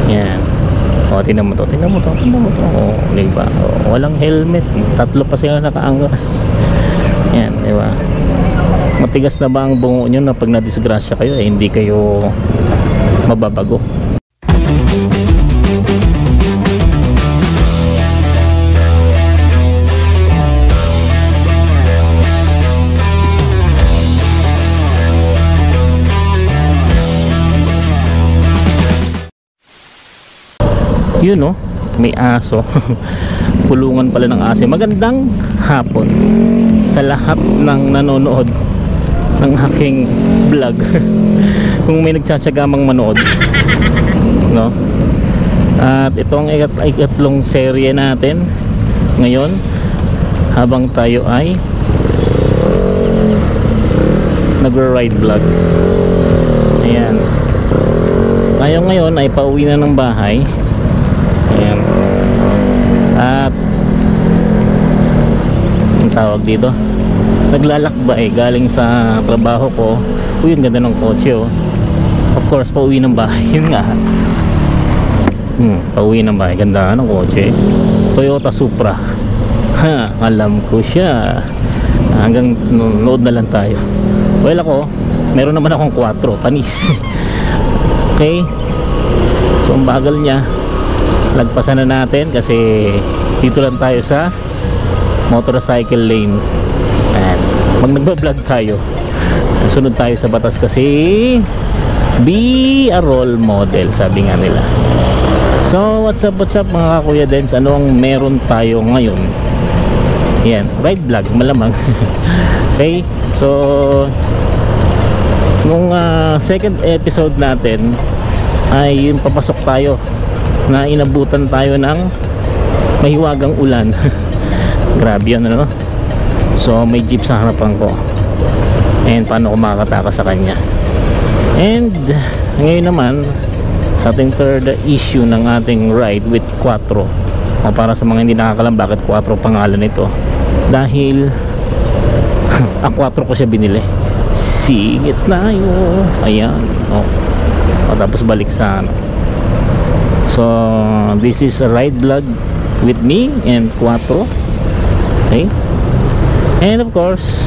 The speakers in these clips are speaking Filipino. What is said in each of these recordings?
Yan. O, tingnan mo to. O, diba? O, walang helmet. Tatlo pa sila nakaangkas. Yan, diba? Matigas na ba ang bungo nyo na pag nadisgrasya kayo, hindi kayo mababago? Yun, no? May aso. Pulungan pala ng aso. Magandang hapon sa lahat ng nanonood ng aking vlog. Kung may nagtsatsagamang manood, no? At ito ang ikatlong serye natin ngayon habang tayo ay nagre-ride vlog. Ayan. Tayo ngayon ay pauwi na ng bahay. Ayan. At ang tawag dito, naglalakbay galing sa trabaho ko. Uy, ang ganda ng kotse, oh. Of course, pauwi ng bahay. Yun nga. Pauwi ng bahay. Ganda ng kotse. Toyota Supra. Ha, alam ko siya. Hanggang load na lang tayo. Well, ako, meron naman akong 4 panis. Okay. So, ang bagal niya. Lagpasan na natin kasi dito lang tayo sa motorcycle lane. Ayan. Nagbablog tayo. Sunod tayo sa batas kasi be a role model, sabi nga nila. So what's up mga kakuya Dens, ano ang meron tayo ngayon? Yan, ride vlog malamang. Okay, so nung second episode natin ay yung papasok tayo na inabutan tayo ng mahiwagang ulan. Grabe yan, ano? So may jeep sa harapan ko, and paano ko makakatakas sa kanya. And ngayon naman sa ating third issue ng ating ride with Quattro, o para sa mga hindi nakakalam bakit Quattro pangalan nito, dahil ang Quattro ko siya binili. Singit na yun. Ayan, o tapos balik sa ano. So this is a ride vlog with me and Quattro. Okay, and of course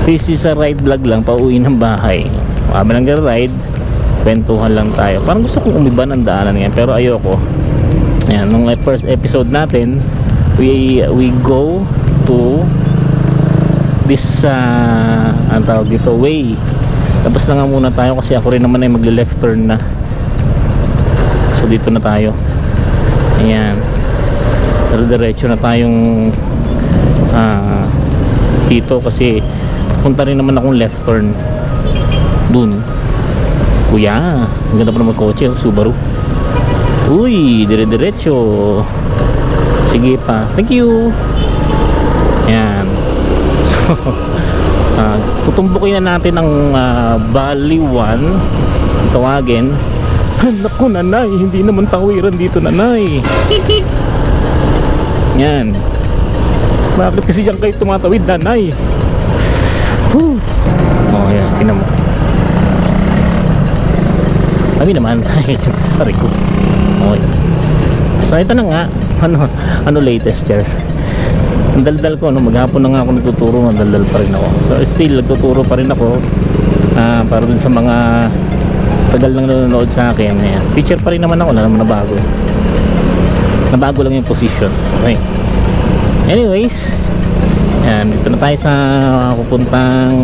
this is a ride vlog lang, pauwi ng bahay. Habang nag-ride, kwentuhan lang tayo. Parang gusto kong umiba ng daanan yan, pero ayoko. Ayan, nung first episode natin, we go to this ang tawag dito, way. Tapos na nga muna tayo kasi ako rin naman ay magle-left turn na. So dito na tayo. Ayan, diretso na tayong dito kasi punta rin naman akong left turn dun. Kuya, ang ganda pa naman kotse, Subaru. Uy, dire-diretso. Sige pa, thank you. Ayan. So tutumbukin na natin ang Baliwan, tawagin. Naku nanay, hindi naman tawiran dito nanay. Yan. Bakit kasi dyan kayo tumatawid nanay? Oh yan, tinan mo. Kami naman. Pare ko. Okay. So ito na nga. Ano latest chair? Ang daldal ko, no? Maghapon na nga ako nagtuturo, daldal pa rin ako. So still nagtuturo pa rin ako para dun sa mga tagal nang nanonood sa akin. Ayan. Feature pa rin naman ako, na naman nabago. Nabago lang yung position. Okay. Anyways, yan, dito na tayo sa pupuntang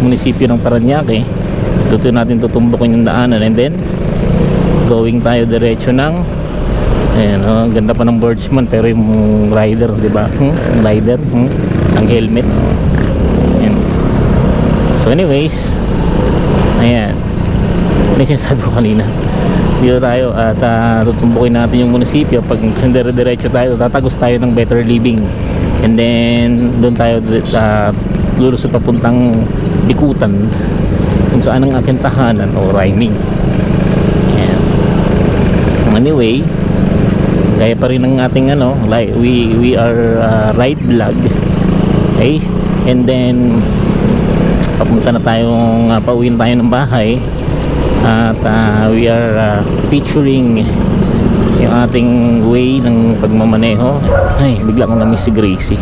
munisipyo ng Parañaque. Dito natin tutumbukin yung daanan, and then going tayo diretso ng ayan, ganda pa ng Birchman, pero yung rider, di ba? Rider, ang helmet. Ayan. So anyways, ayan, ano yung sinasabi ko kanina, dito tayo at tutumbukin natin yung munisipyo. Pag diretso tayo, tatagos tayo ng Better Living, and then doon tayo lulusot papuntang Bikutan, kung saan ang aking tahanan o rhyming. Ayan. Anyway, gaya pa rin ng ating like we are ride vlog. Okay, and then papunta na tayong pauwiin tayo ng bahay. At we are featuring yung ating way ng pagmamaneho. Ay, bigla ko na-miss si Gracie.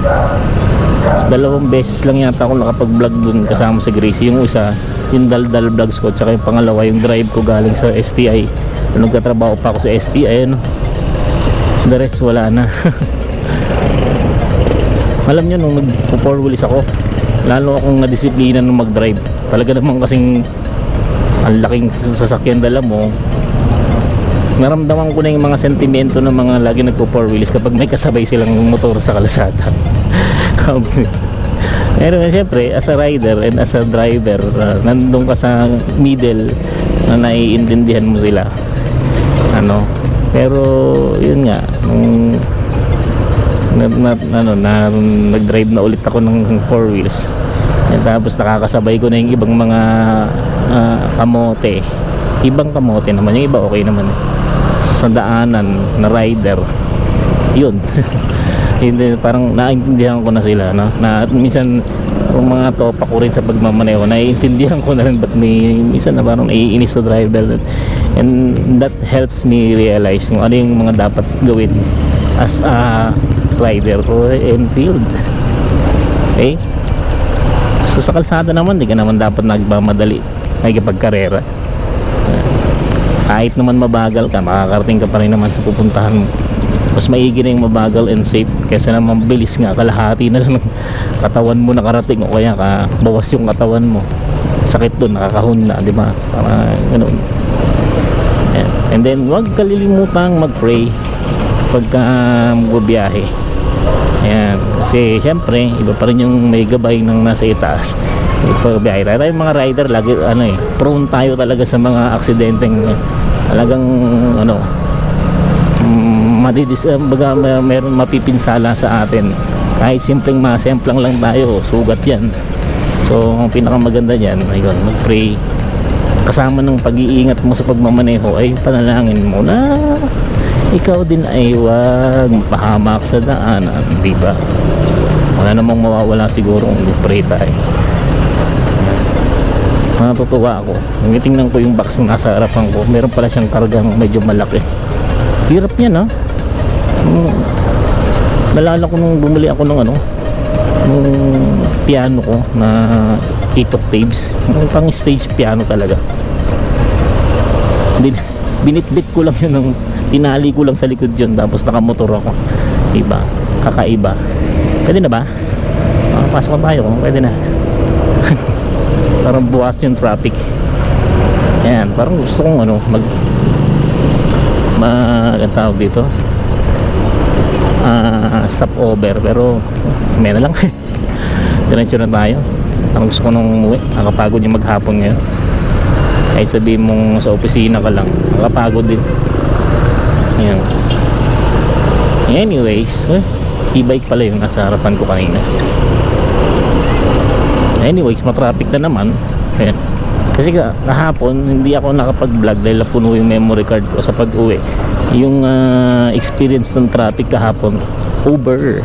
2 beses lang yata ako nakapag-vlog dun kasama si Gracie. Yung isa, yung daldal vlogs ko, tsaka yung pangalawa, yung drive ko galing sa STI. Nagtatrabaho pa ako sa STI, ano. The rest wala na. Alam nyo, nung nag-4 wheels ako, lalo akong nadisiplina nung mag-drive. Talaga naman kasing ang laking sasakyan dala mo. Naramdaman ko na yung mga sentimento ng mga lagi nagpo-4 wheels kapag may kasabay silang motor sa kalsada. Pero siyempre, as a rider and as a driver, nandun ka sa middle na naiintindihan mo sila. Ano? Pero yun nga, nag-drive na ulit ako ng 4 wheels. And tapos nakakasabay ko na yung ibang mga kamote. Ibang kamote naman, yung iba okay naman sa daanan na rider. Yun. Hindi, parang naiintindihan ko na sila, no? Na minsan yung mga topa ko rin sa pagmamaneho, naiintindihan ko na rin ba't may minsan na parang naiinis sa driver. And that helps me realize kung ano yung mga dapat gawin as a rider or Enfield. Okay? So sa kalsada naman, di ka naman dapat nagmamadali nakikipagkarera. Kahit naman mabagal ka, makakarating ka pa rin naman sa pupuntahan mo. Mas maigi na yung mabagal and safe kaysa naman bilis nga, kalahati na lang katawan mo nakarating o kaya bawas yung katawan mo, sakit doon, nakakahon na, di ba? Para ganoon. And then wag kalilimutang mag-pray pagka magbiyahe. Ayan, kasi syempre iba pa rin yung may gabay ng nasa itaas pagbiyahe. Tayo yung mga rider lagi prone tayo talaga sa mga aksidenteng talagang meron mapipinsala sa atin. Kahit simpleng masemplang lang tayo, sugat yan. So ang pinakamaganda dyan, ayun, mag-pray kasama ng pag-iingat mo sa pagmamaneho ay panalangin mo na ikaw din ay wag mapahamak sa daanan, diba? Wala namang mawawala siguro kung mag-pray tayo. Natutuwa ako, tingnan ko yung box na nasa harapan ko, meron pala siyang kargang medyo malaki. Hirap niya, no? Nalala ko nung bumili ako ng nung piano ko na 8 octaves, yung pang stage piano talaga. Binitbit ko lang yun, tinali ko lang sa likod yun, tapos nakamotor ako. Iba, kakaiba. Pwede na ba? Pasok na tayo, pwede na. Parang buwas yung traffic. Ayan, parang gusto kong ang tawag dito, stop over, pero may na lang. Diretso na tayo. Parang gusto ko nung umuwi, nakapagod yung maghapon ngayon. Kahit sabihin mong sa opisina ka lang, nakapagod din. Ayan. Anyways, e-bike pala yung nasa harapan ko kanina. Anyways, matraffic na naman. Ayan. Kasi kahapon hindi ako nakapag-vlog dahil napuno yung memory card ko sa pag-uwi. Yung experience ng traffic kahapon, Uber.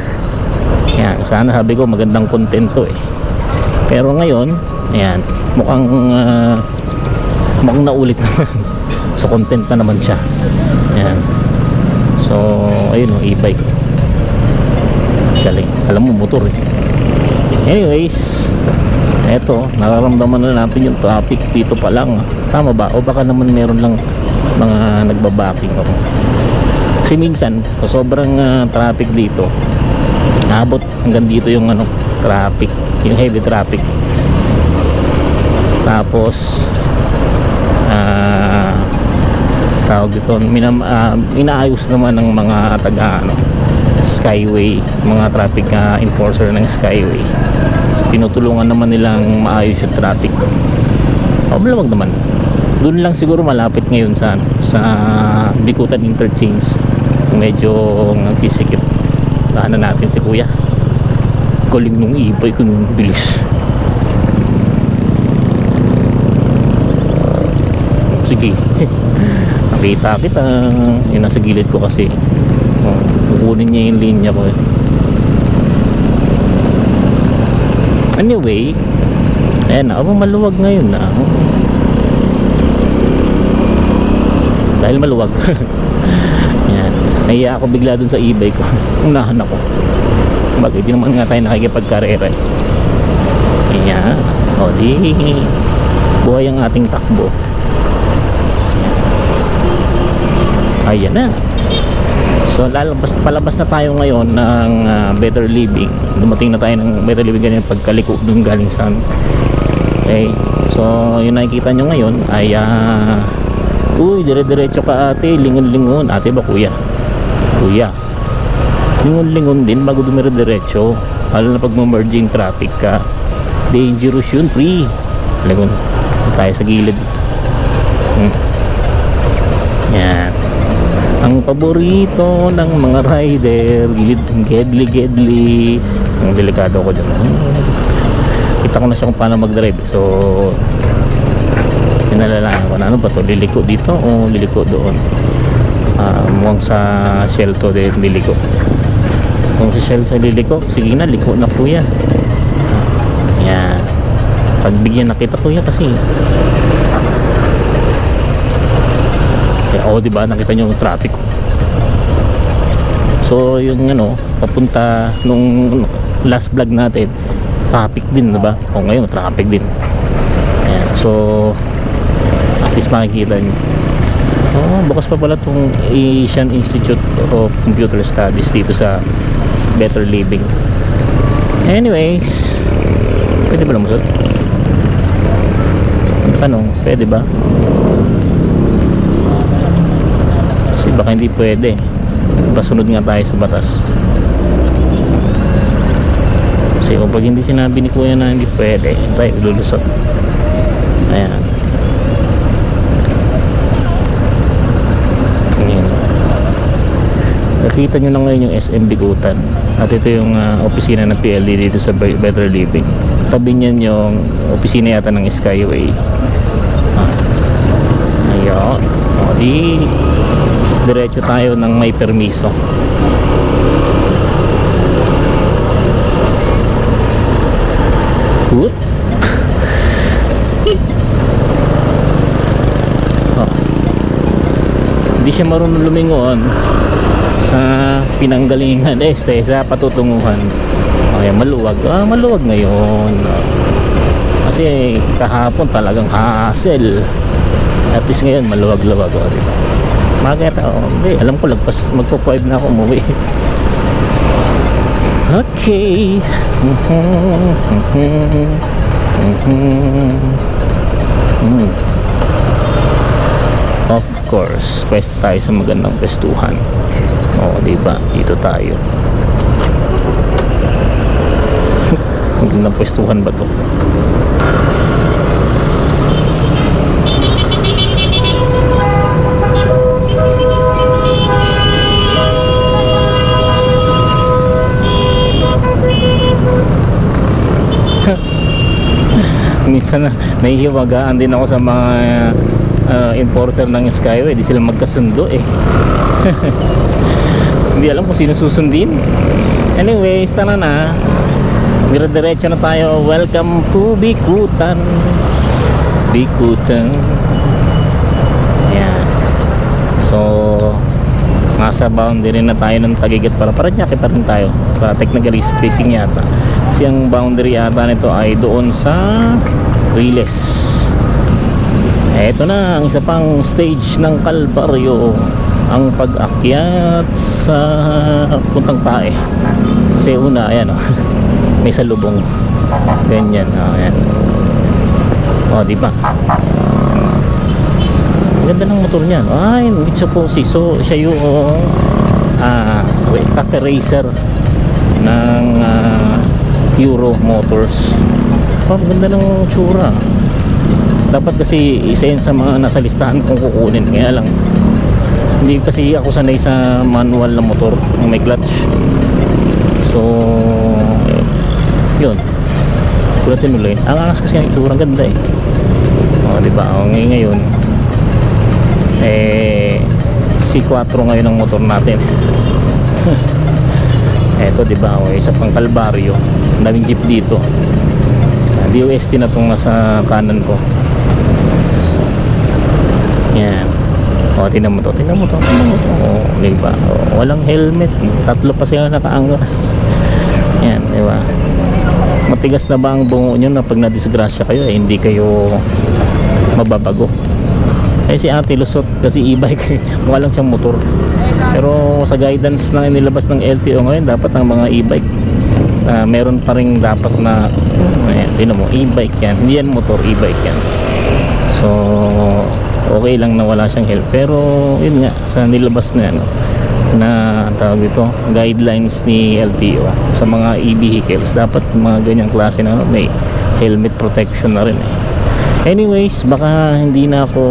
Ayan, sana sabi ko magandang content to Pero ngayon, ayan, mukhang naulit naman. So content na naman siya. Ayan. So, ayun e-bike. Galing. Alam mo, motor Anyways, eto, nararamdaman na natin yung traffic dito pa lang. Tama ba? O baka naman meron lang mga nagbabaking ako. Kasi minsan, sobrang traffic dito, naabot hanggang dito yung traffic, yung heavy traffic. Tapos tawag dito, inaayos naman ng mga Skyway, mga traffic enforcer ng Skyway. So, tinutulungan naman nilang maayos yung traffic. Malamang naman. Doon lang siguro malapit ngayon sa Bikutan Interchange. Medyo nagsisikip. Tahanan natin si Kuya. Galing nung ibay ko nung bilis. Sige. Nakita kita. Yung nasa gilid ko kasi. Kukunin niya yung linya ko Anyway, ayan na, maluwag ngayon na. Dahil maluwag. Yan. Nahiya ako bigla dun sa e-bike ko. Unahan ako. Bakit di naman nga tayo nakikipagkarera eh. Yan. O di buhay ang ating takbo. Ayan na. So palabas na tayo ngayon ng Better Living. Dumating na tayo ng Better Living ganyan pagkaliko dun galing sa okay. So yung nakikita nyo ngayon ay uy, dire-diretso ka ate, lingon-lingon. Ate ba kuya? Kuya, lingon-lingon din bago dumire-diretso. Lalo na pag merging traffic ka, dangerous yun, pre. Lingon tayo sa gilid. Yan ang paborito ng mga rider, gedli. Ang delikado ko dyan. Kita ko na siya kung paano mag-drive. So pinalalaan ko na ano ba to, liliko dito o liliko doon. Mukhang sa Shell to din liliko. Kung sa Shell sa liliko, sige na, liko na kuya. Yan, pagbigyan na kita kuya kasi o diba nakita nyo yung traffic. So yung ano papunta nung last vlog natin, traffic din diba, o ngayon traffic din. Ayan, so at least makikita nyo bukas pa pala itong Asian Institute of Computer Studies dito sa Better Living. Anyways, pwede ba lumusot? Tanong, pwede ba? Kasi baka hindi pwede, pasunod nga tayo sa batas. Kasi pag hindi sinabi ni kuya na hindi pwede, tayo lulusot. Ayan. Ayan. Nakita nyo na ngayon yung SM Bigutan. At ito yung opisina ng PLD dito sa Better Living. Tabi niyan yung opisina yata ng Skyway. Ayan. O di diretso tayo ng may permiso. Good. Hindi siya marunong lumingon sa pinanggalingan sa patutunguhan. Ayan, maluwag. Maluwag ngayon. Kasi kahapon talagang hassle. At least ngayon maluwag-luwag. Diba? Bakit? Hindi, alam ko lagpas magpo-5 na ako umuwi. Okay. Of course, pwesto tayo sa magandang pwestuhan. Diba? Dito tayo. Magandang pwestuhan ba to? Minsan nahihiwagaan din ako sa mga enforcer ng Skyway, di sila magkasundo hindi alam kung sino susundin. Anyways, tara na, dire-diretso na tayo. Welcome to Bikutan. Ayan. So nasa boundary na tayo ng Taguig at Parañaque pa rin tayo, technically speaking yata, kasi ang boundary yata nito ay doon sa Riles. Eto na ang isa pang stage ng Kalbaryo, ang pag-akyat sa puntang Pae. Kasi una, ayan may salubong ganyan. Ayan. Diba ganda ng motor niyan. Ay, Mitsubishi. So siya yung cafe racer ng Euro Motors. Ganda ng tsura. Dapat kasi isa yun sa mga nasa listahan kung kukunin. Kaya lang hindi kasi ako sanay sa manual na motor ng may clutch. So yun, kulatin ulit. Ang angas kasi ang itsura, ganda diba? Ngayon C4 ngayon ang motor natin. Eto diba, isa pang Kalbaryo. Ang daming jeep dito. DOST na itong nasa kanan ko. Yan. O, tingnan mo to. O, diba? O, walang helmet. Tatlo pa sila nakaangkas. Yan, diba? Matigas na ba ang bungo nyo na pag nadisgrasya kayo, hindi kayo mababago? Si ate lusot kasi e-bike. Mukha lang siyang motor. Pero sa guidance na inilabas ng LTO ngayon, dapat ang mga e-bike meron pa rin dapat na ayan, tingnan mo, e-bike yan. Hindi yan motor, e-bike yan. So okay lang na wala siyang help, pero yun nga, sa nilabas na ano, na tawag ito, guidelines ni LTO sa mga e-vehicles, dapat mga ganyang klase na may helmet protection na rin eh. Anyways, baka hindi na ako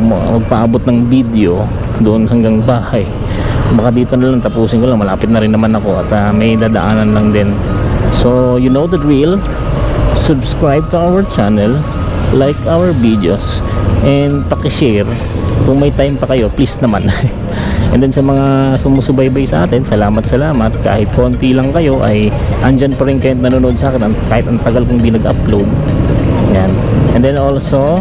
magpaabot ng video doon hanggang bahay, baka dito na lang tapusin ko lang, malapit na rin naman ako at may dadaanan lang din. So you know the drill, subscribe to our channel, like our videos, and pakishare kung may time pa kayo, please naman. And then sa mga sumusubaybay sa atin, salamat kahit konti lang kayo ay andyan pa rin kayo nanonood sa akin kahit ang tagal kong di nag-upload. Yan. And then also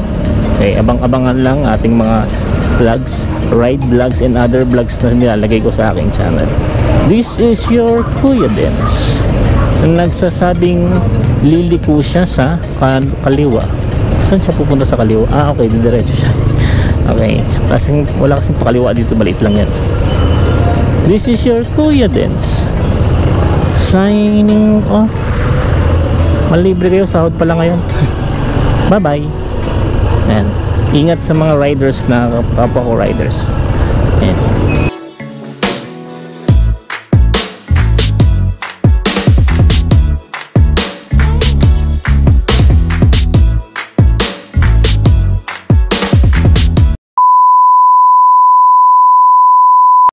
abang-abangan lang ating mga vlogs, ride vlogs and other vlogs na nilalagay ko sa aking channel. This is your Kuya Dens na nagsasabing liliko siya sa kaliwa. Saan siya pupunta sa kaliwa? Okay, didiretso siya. Okay, wala kasing pakaliwa dito, maliit lang yan. This is your Kuya Dens signing off. Malibre kayo, sahod pala ngayon. Bye bye. Ayan. Ingat sa mga riders na kapwa ko riders. Ayan.